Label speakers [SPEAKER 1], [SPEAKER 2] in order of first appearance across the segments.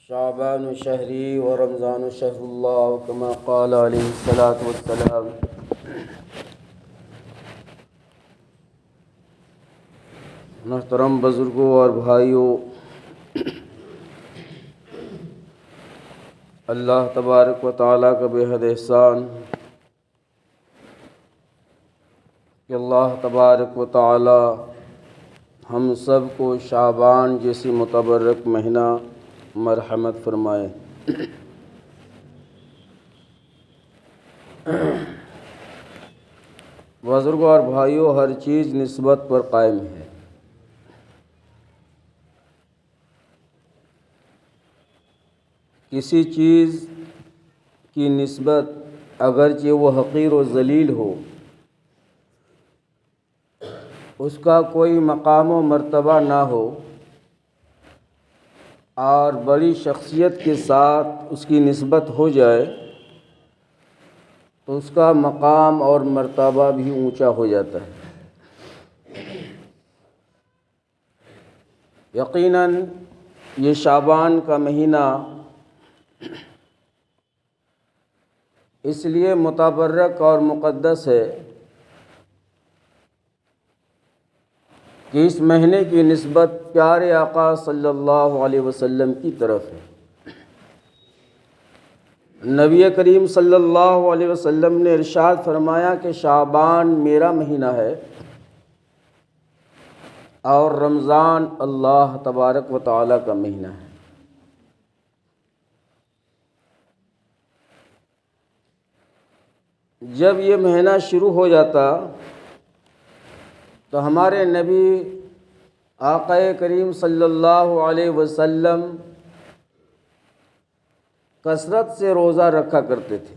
[SPEAKER 1] شعبان شهری ورمضان شهر الله كما قال عليه الصلاة والسلام۔ محترم بزرگوں اور بھائیوں، اللہ تبارک و تعالیٰ کا بے حد احسان کہ اللہ تبارک و تعالیٰ ہم سب کو شعبان جیسی متبرک مہینہ مرحمت فرمائے۔ بزرگوں اور بھائیوں، ہر چیز نسبت پر قائم ہے۔ کسی چیز کی نسبت اگرچہ وہ حقیر و ذلیل ہو، اس کا کوئی مقام و مرتبہ نہ ہو، اور بڑی شخصیت کے ساتھ اس کی نسبت ہو جائے تو اس کا مقام اور مرتبہ بھی اونچا ہو جاتا ہے۔ یقیناً یہ شعبان کا مہینہ اس لیے متبرک اور مقدس ہے کہ اس مہینے کی نسبت پیارے آقا صلی اللہ علیہ وسلم کی طرف ہے۔ نبی کریم صلی اللہ علیہ وسلم نے ارشاد فرمایا کہ شعبان میرا مہینہ ہے اور رمضان اللہ تبارک و تعالیٰ کا مہینہ ہے۔ جب یہ مہینہ شروع ہو جاتا تو ہمارے نبی آقا کریم صلی اللہ علیہ وسلم کثرت سے روزہ رکھا کرتے تھے،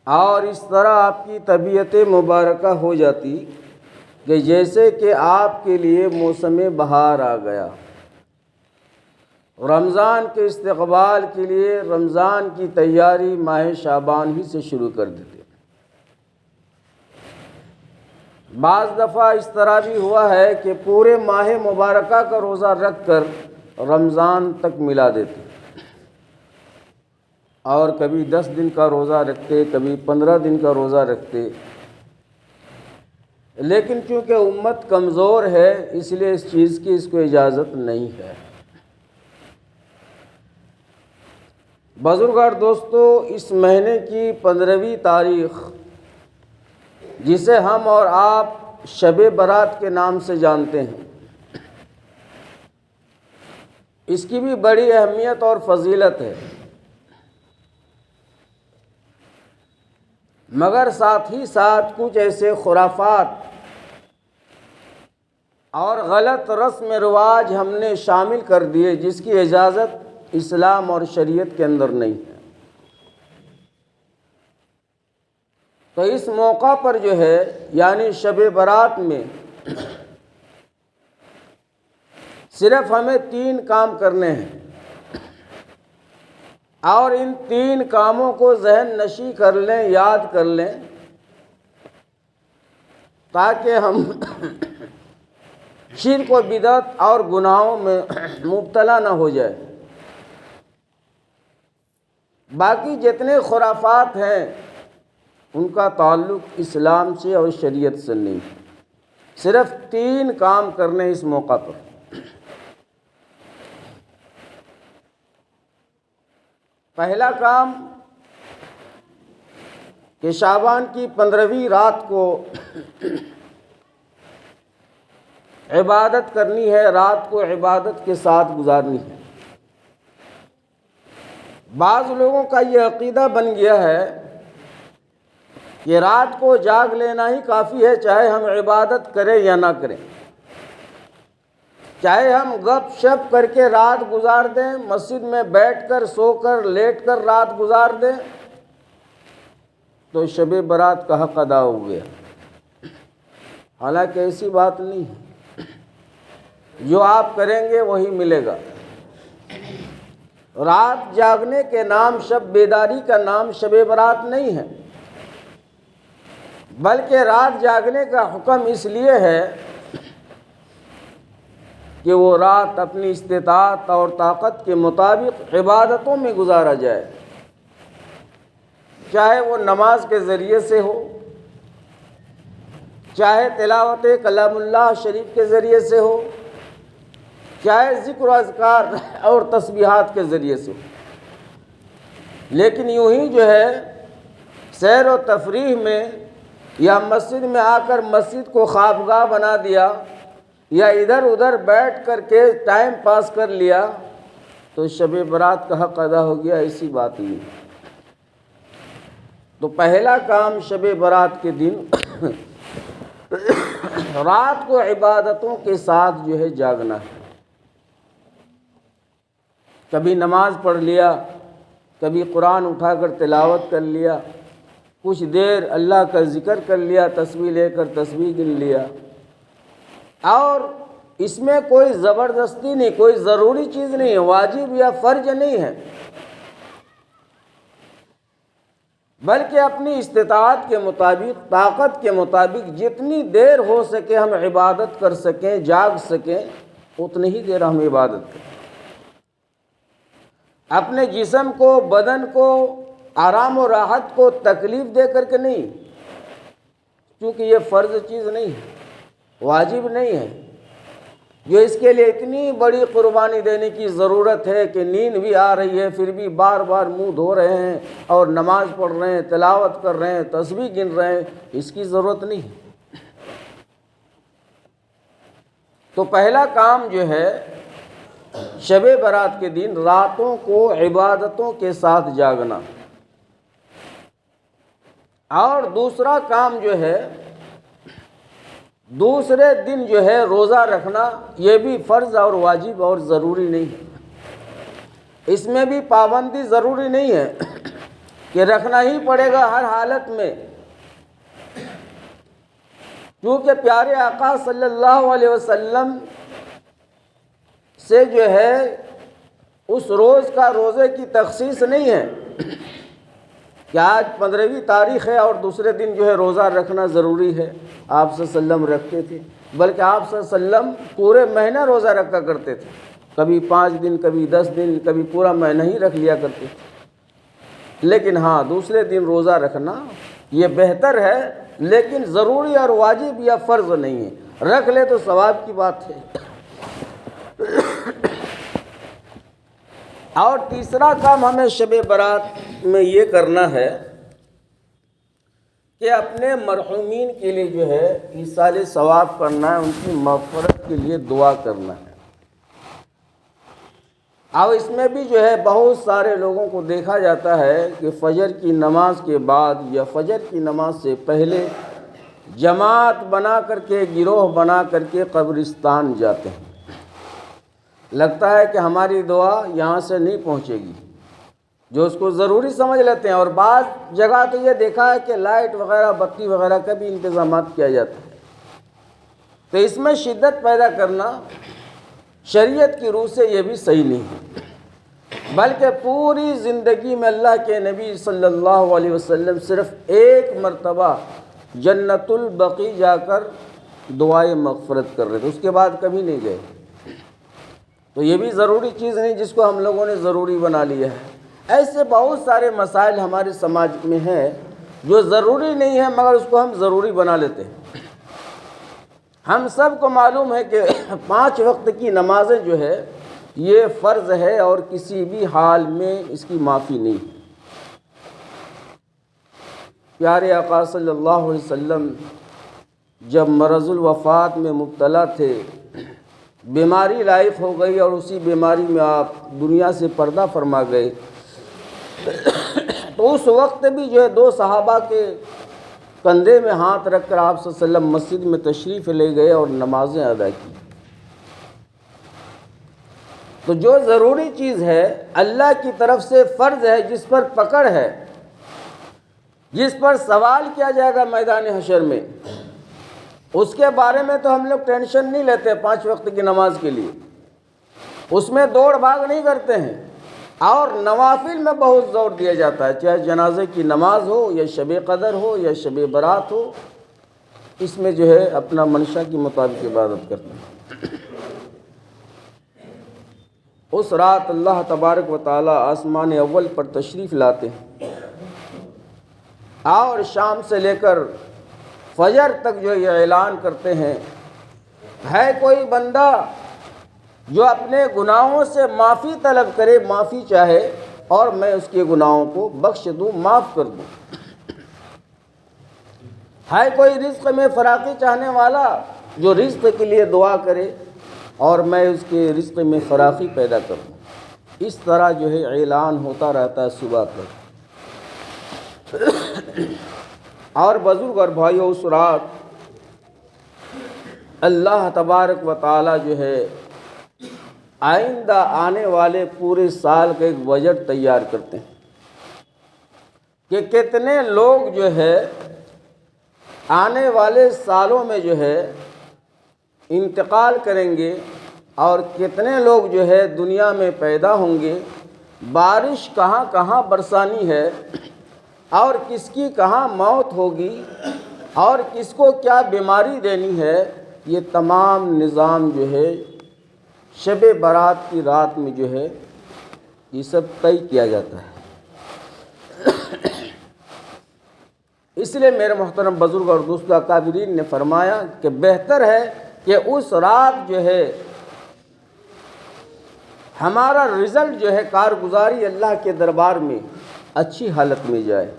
[SPEAKER 1] اور اس طرح آپ کی طبیعت مبارکہ ہو جاتی کہ جیسے کہ آپ کے لیے موسم بہار آ گیا۔ رمضان کے استقبال کے لیے رمضان کی تیاری ماہ شعبان ہی سے شروع کر دیتے۔ بعض دفعہ اس طرح بھی ہوا ہے کہ پورے ماہ مبارکہ کا روزہ رکھ کر رمضان تک ملا دیتے، اور کبھی 10 دن کا روزہ رکھتے، کبھی 15 دن کا روزہ رکھتے، لیکن چونکہ امت کمزور ہے اس لیے اس چیز کی اس کو اجازت نہیں ہے۔ بزرگوں اور دوستو، اس مہینے کی 15ویں تاریخ، جسے ہم اور آپ شب برات کے نام سے جانتے ہیں، اس کی بھی بڑی اہمیت اور فضیلت ہے، مگر ساتھ ہی ساتھ کچھ ایسے خرافات اور غلط رسم رواج ہم نے شامل کر دیے جس کی اجازت اسلام اور شریعت کے اندر نہیں ہے۔ تو اس موقع پر جو ہے یعنی شب برات میں صرف ہمیں 3 کام کرنے ہیں، اور ان 3 کاموں کو ذہن نشی کر لیں، یاد کر لیں، تاکہ ہم شرک و بدعت اور گناہوں میں مبتلا نہ ہو جائے۔ باقی جتنے خرافات ہیں ان کا تعلق اسلام سے اور شریعت سے نہیں، صرف 3 کام کرنے اس موقع پر۔ پہلا کام کہ شعبان کی 15ویں رات کو عبادت کرنی ہے، رات کو عبادت کے ساتھ گزارنی ہے۔ بعض لوگوں کا یہ عقیدہ بن گیا ہے کہ رات کو جاگ لینا ہی کافی ہے، چاہے ہم عبادت کریں یا نہ کریں، چاہے ہم گپ شپ کر کے رات گزار دیں، مسجد میں بیٹھ کر، سو کر، لیٹ کر رات گزار دیں تو شب برات کا حق ادا ہو گیا۔ حالانکہ ایسی بات نہیں ہے، جو آپ کریں گے وہی ملے گا۔ رات جاگنے کے نام، شب بیداری کا نام شب برات نہیں ہے، بلکہ رات جاگنے کا حکم اس لیے ہے کہ کہ وہ رات اپنی استطاعت اور طاقت کے مطابق عبادتوں میں گزارا جائے، چاہے وہ نماز کے ذریعے سے ہو، چاہے تلاوت کلام اللہ شریف کے ذریعے سے ہو، چاہے ذکر و اذکار اور تسبیحات کے ذریعے سے ہو۔ لیکن یوں ہی جو ہے سیر و تفریح میں یا مسجد میں آ کر مسجد کو خوابگاہ بنا دیا یا ادھر ادھر بیٹھ کر کے ٹائم پاس کر لیا تو شب برات کا حق ادا ہو گیا، ایسی بات نہیں۔ تو پہلا کام شب برات کے دن رات کو عبادتوں کے ساتھ جو ہے جاگنا ہے۔ کبھی نماز پڑھ لیا، کبھی قرآن اٹھا کر تلاوت کر لیا، کچھ دیر اللہ کا ذکر کر لیا، تسبیح لے کر تسبیح گن لیا، اور اس میں کوئی زبردستی نہیں، کوئی ضروری چیز نہیں ہے، واجب یا فرض نہیں ہے، بلکہ اپنی استطاعت کے مطابق، طاقت کے مطابق جتنی دیر ہو سکے ہم عبادت کر سکیں، جاگ سکیں، اتنی ہی دیر ہم عبادت کریں۔ اپنے جسم کو، بدن کو آرام و راحت کو تکلیف دے کر کے نہیں، کیونکہ یہ فرض چیز نہیں ہے، واجب نہیں ہے، جو اس کے لیے اتنی بڑی قربانی دینے کی ضرورت ہے کہ نیند بھی آ رہی ہے پھر بھی بار بار منہ دھو رہے ہیں اور نماز پڑھ رہے ہیں، تلاوت کر رہے ہیں، تسبیح گن رہے ہیں، اس کی ضرورت نہیں ہے۔ تو پہلا کام جو ہے شب برات کے دن راتوں کو عبادتوں کے ساتھ جاگنا، اور دوسرا کام جو ہے دوسرے دن جو ہے روزہ رکھنا، یہ بھی فرض اور واجب اور ضروری نہیں ہے، اس میں بھی پابندی ضروری نہیں ہے کہ رکھنا ہی پڑے گا ہر حالت میں، کیونکہ پیارے آقا صلی اللہ علیہ وسلم سے جو ہے اس روز کا روزے کی تخصیص نہیں ہے کہ آج 15ویں تاریخ ہے اور دوسرے دن جو ہے روزہ رکھنا ضروری ہے۔ آپ صلی اللہ علیہ وسلم رکھتے تھے، بلکہ آپ صلی اللہ علیہ وسلم پورے مہینہ روزہ رکھا کرتے تھے، کبھی 5 دن، کبھی 10 دن، کبھی پورا مہینہ ہی رکھ لیا کرتے تھے۔ لیکن ہاں دوسرے دن روزہ رکھنا یہ بہتر ہے، لیکن ضروری اور واجب یا فرض نہیں ہے، رکھ لے تو ثواب کی بات ہے۔ اور تیسرا کام ہمیں شب برات میں یہ کرنا ہے کہ اپنے مرحومین کے لیے جو ہے ایصال ثواب کرنا ہے، ان کی مغفرت کے لیے دعا کرنا ہے۔ اور اس میں بھی جو ہے بہت سارے لوگوں کو دیکھا جاتا ہے کہ فجر کی نماز کے بعد یا فجر کی نماز سے پہلے جماعت بنا کر کے، گروہ بنا کر کے قبرستان جاتے ہیں۔ لگتا ہے کہ ہماری دعا یہاں سے نہیں پہنچے گی، جو اس کو ضروری سمجھ لیتے ہیں، اور بعض جگہ تو یہ دیکھا ہے کہ لائٹ وغیرہ، بتی وغیرہ کا بھی انتظامات کیا جاتا ہے۔ تو اس میں شدت پیدا کرنا شریعت کی روح سے یہ بھی صحیح نہیں ہے، بلکہ پوری زندگی میں اللہ کے نبی صلی اللہ علیہ وسلم صرف ایک مرتبہ جنت البقیع جا کر دعائے مغفرت کر رہے تھے، اس کے بعد کبھی نہیں گئے۔ تو یہ بھی ضروری چیز نہیں جس کو ہم لوگوں نے ضروری بنا لیا ہے۔ ایسے بہت سارے مسائل ہمارے سماج میں ہیں جو ضروری نہیں ہے مگر اس کو ہم ضروری بنا لیتے ہیں۔ ہم سب کو معلوم ہے کہ 5 وقت کی نمازیں جو ہے یہ فرض ہے اور کسی بھی حال میں اس کی معافی نہیں۔ پیارے آقا صلی اللہ علیہ وسلم جب مرض الوفات میں مبتلا تھے، بیماری لاحق ہو گئی اور اسی بیماری میں آپ دنیا سے پردہ فرما گئے، تو اس وقت بھی جو ہے 2 صحابہ کے کندھے میں ہاتھ رکھ کر آپ صلی اللہ علیہ وسلم مسجد میں تشریف لے گئے اور نمازیں ادا کی۔ تو جو ضروری چیز ہے اللہ کی طرف سے فرض ہے، جس پر پکڑ ہے، جس پر سوال کیا جائے گا میدان حشر میں، اس کے بارے میں تو ہم لوگ ٹینشن نہیں لیتے 5 وقت کی نماز کے لیے، اس میں دوڑ بھاگ نہیں کرتے ہیں، اور نوافل میں بہت زور دیا جاتا ہے، چاہے جنازے کی نماز ہو یا شب قدر ہو یا شب برات ہو، اس میں جو ہے اپنا منشا کے مطابق عبادت کرتے ہیں۔ اس رات اللہ تبارک و تعالیٰ آسمان اول پر تشریف لاتے ہیں اور شام سے لے کر فجر تک جو یہ اعلان کرتے ہیں، ہے کوئی بندہ جو اپنے گناہوں سے معافی طلب کرے، معافی چاہے، اور میں اس کے گناہوں کو بخش دوں، معاف کر دوں۔ ہے کوئی رزق میں فراخی چاہنے والا جو رزق کے لیے دعا کرے اور میں اس کے رزق میں فراخی پیدا کروں۔ اس طرح جو ہے اعلان ہوتا رہتا ہے صبح تک۔ اور بزرگ اور بھائیو، اس رات اللہ تبارک و تعالی جو ہے آئندہ آنے والے پورے سال کا ایک بجٹ تیار کرتے ہیں کہ کتنے لوگ جو ہے آنے والے سالوں میں جو ہے انتقال کریں گے اور کتنے لوگ جو ہے دنیا میں پیدا ہوں گے، بارش کہاں کہاں برسانی ہے اور کس کی کہاں موت ہوگی اور کس کو کیا بیماری دینی ہے، یہ تمام نظام جو ہے شب برات کی رات میں جو ہے یہ سب طے کیا جاتا ہے۔ اس لیے میرے محترم بزرگ اور دوستو اکابرین نے فرمایا کہ بہتر ہے کہ اس رات جو ہے ہمارا رزلٹ جو ہے کارگزاری اللہ کے دربار میں اچھی حالت میں جائے۔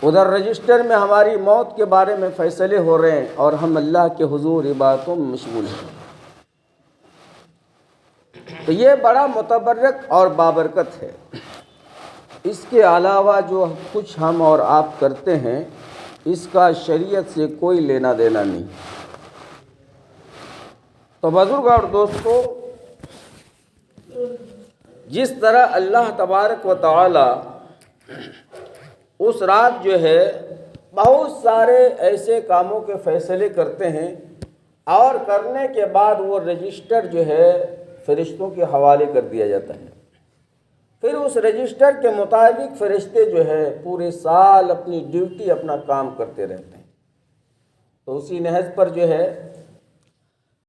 [SPEAKER 1] ادھر رجسٹر میں ہماری موت کے بارے میں فیصلے ہو رہے ہیں اور ہم اللہ کے حضور عبادتوں میں مشغول ہیں، تو یہ بڑا متبرک اور بابرکت ہے۔ اس کے علاوہ جو کچھ ہم اور آپ کرتے ہیں اس کا شریعت سے کوئی لینا دینا نہیں۔ تو بزرگ اور دوستو، جس طرح اللہ تبارک و تعالی اس رات جو ہے بہت سارے ایسے کاموں کے فیصلے کرتے ہیں اور کرنے کے بعد وہ رجسٹر جو ہے فرشتوں کے حوالے کر دیا جاتا ہے، پھر اس رجسٹر کے مطابق فرشتے جو ہے پورے سال اپنی ڈیوٹی، اپنا کام کرتے رہتے ہیں۔ تو اسی نہج پر جو ہے